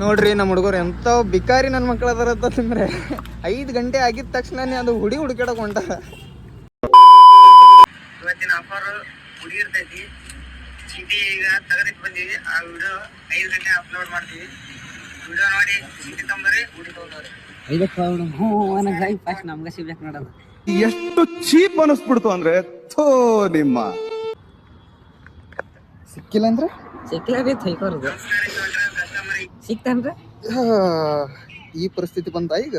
ನೋಡ್ರಿ ನಮ್ಮ ಹುಡುಗರು ಎಂತ ಬಿಕಾರಿ ನನ್ನ ಮಕ್ಕಳು ಅದಾರ ಅಂದ್ರೆ 5 ಗಂಟೆ ಆಗಿದ ತಕ್ಷಣನೇ ಅದು ಹುಡುಕಾಡಕ್ ಹೊಂಟಾರ. ಇವತ್ತಿನ ಆಫರ್ ಹುಡಿ ಇರ್ತೈತಿ. ಚೀಟಿ ಈಗ ತೆಗೆದಿಟ್ಟು ಬಂದೀವಿ. ಆ ವಿಡಿಯೋ 5 ಗಂಟೆ ಅಪ್ಲೋಡ್ ಮಾಡ್ತೀವಿ. ವಿಡಿಯೋ ನೋಡಿ ಚೀಟಿ ತಂಬರಿ ಹುಡಿ ತಗೊಂಡ್ರಿ. ನಮ್ಗೆ ಸಿಗ್ಬೇಕು ನೋಡೋದು. ಎಷ್ಟು ಚೀಪ್ ಅನಿಸ್ಬಿಡ್ತು ಅಂದ್ರೆ ಥೋ ನಿಮ್ಮ ಸಿಕ್ಕಿಲ್ಲ ಅಂದ್ರೆ ಸಿಕ್ತನ್ರಿ. ಈ ಪರಿಸ್ಥಿತಿ ಬಂತ ಈಗ.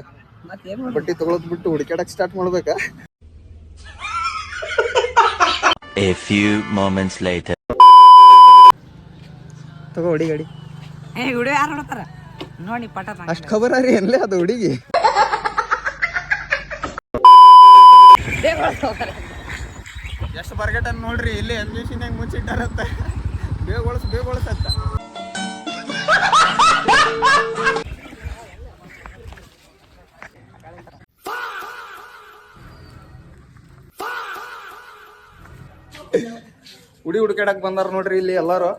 ಬಟ್ಟೆ ತಗೊಳದ್ ಬಿಟ್ಟು ಹುಡುಕಾಡಕ್ ಸ್ಟಾರ್ಟ್ ಮಾಡ್ಬೇಕಾ? A few moments later. ತಗೋ ಹುಡಿ ಗಾಡಿ. ವಿಡಿಯೋ ಯಾರು ನೋಡ್ತಾರ ನೋಡಿ ಪಟ. ಅಷ್ಟ್ ಖಬರ್ ರೀ ಅಲ್ಲೇ ಅದು ಹುಡುಗಿ. ಎಷ್ಟು ಬರ್ಗೆಟ್ ಅನ್ ನೋಡ್ರಿ, ಇಲ್ಲಿ MGCನಾಗ ಮುಚ್ಚಿಟ್ಟಾರತ್ತ. ಬೇಗೊಳಸತ್ತ. ಹುಡಿ ಹುಡುಕಾಡಕ್ ಬಂದಾರ ನೋಡ್ರಿ ಇಲ್ಲಿ ಎಲ್ಲಾರು.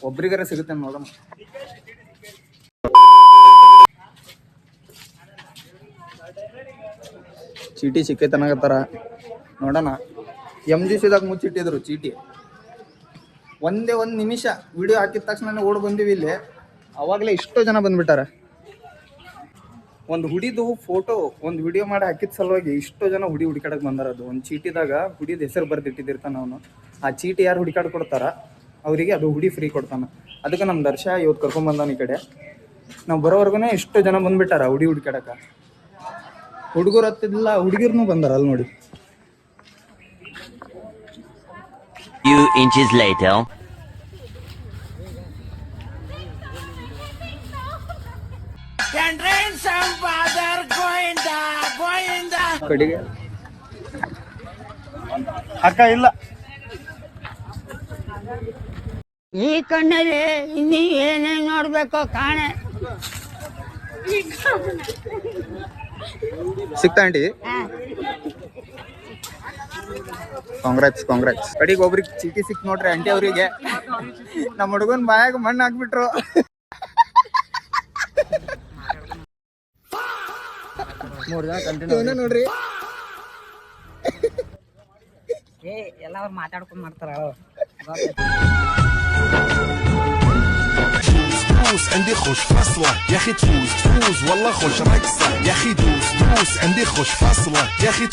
ಒಬ್ರಿಗಾರ ಸಿಗುತ್ತೆ ನೋಡಮ್ಮ. ಚೀಟಿ ಸಿಕ್ಕೈತನಾಗತ್ತಾರ ನೋಡೋಣ. MGCದಾಗ ಮುಚ್ಚಿಟ್ಟಿದ್ರು ಚೀಟಿ. ಒಂದೇ 1 ನಿಮಿಷ ವಿಡಿಯೋ ಹಾಕಿದ ತಕ್ಷಣ ಓಡ್ ಬಂದಿವಿ ಇಲ್ಲಿ. ಅವಾಗಲೇ ಇಷ್ಟೋ ಜನ ಬಂದ್ಬಿಟ್ಟಾರ. ಒಂದು ಹುಡಿದು ಫೋಟೋ ಒಂದು ವಿಡಿಯೋ ಮಾಡಿ ಹಾಕಿದ ಸಲುವಾಗಿ ಇಷ್ಟೋ ಜನ ಹುಡುಕಾಡಕ್ ಬಂದಾರ. ಅದು ಒಂದು ಚೀಟಿದಾಗ ಹುಡಿದ ಹೆಸರು ಬರ್ದಿಟ್ಟಿರ್ತಾನ ಅವನು. ಆ ಚೀಟಿ ಯಾರು ಹುಡುಕಾಡ್ ಕೊಡ್ತಾರ ಅವರಿಗೆ ಅದು ಹುಡಿ ಫ್ರೀ ಕೊಡ್ತಾನ. ಅದಕ್ಕೆ ನಮ್ಮ ದರ್ಶ ಇವತ್ತು ಕರ್ಕೊಂಡ್ ಈ ಕಡೆ. ನಾವು ಬರೋವರೆಗೂ ಇಷ್ಟೋ ಜನ ಬಂದ್ಬಿಟ್ಟಾರ ಹುಡುಕಾಡಕ. ಹುಡುಗರು ಹತ್ತಿಲ್ಲ, ಹುಡುಗಿರ್ನು ಬಂದಾರ ಅಲ್ಲಿ ನೋಡಿ. Few inches later. ಕಡೆಗೆ ಅಕ್ಕ ಇಲ್ಲ. ಈ ಕಣ್ಣಲ್ಲಿ ಇನ್ನೀ ಏನೇನ್ ನೋಡ್ಬೇಕೋ ಕಾಣೆ. ಸಿಕ್ತಾ ಆಂಟಿ? ಕಾಂಗ್ರಾಟ್ಸ್. ಕಡೆಗೆ ಒಬ್ರಿಗೆ ಚೀಟಿ ಸಿಕ್ ನೋಡ್ರಿ ಆಂಟಿ ಅವರಿಗೆ. ನಮ್ಮ ಹುಡುಗನ್ ಬಾಯಾಗ ಮಣ್ಣು ಹಾಕ್ಬಿಟ್ರು. ನೋಡ್ರಿ ಎಲ್ಲ ಅವ್ರು ಮಾತಾಡ್ಕೊಂಡ್ ಮಾಡ್ತಾರ. تفوز عندي خوش فاصلة يا اخي تفوز والله خوش راكسة يا اخي دوس عندي خوش فاصلة يا اخي